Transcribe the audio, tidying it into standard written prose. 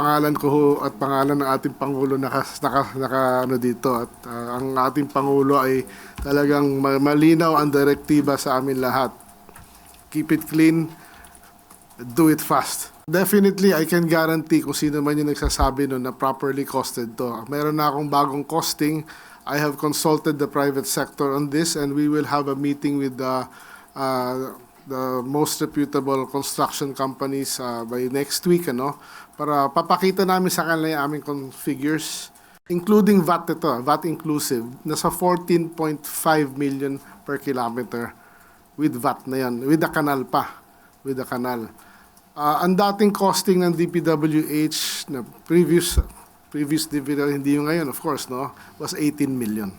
pangalan ko ho at pangalan ng ating Pangulo naka ano dito. At ang ating Pangulo ay talagang malinaw ang direktiba sa amin lahat. Keep it clean, do it fast. Definitely, I can guarantee kung sino man yung nagsasabi nun na properly costed to. Meron na akong bagong costing. I have consulted the private sector on this and we will have a meeting with the most reputable construction companies by next week, para papakita namin sa kanila yung aming figures, including VAT ito, VAT inclusive, nasa 14.5 million per kilometer with VAT na yan, with the canal pa, with the canal. Ang dating costing ng DPWH na previous dividend, hindi yung ngayon, of course, was 18 million.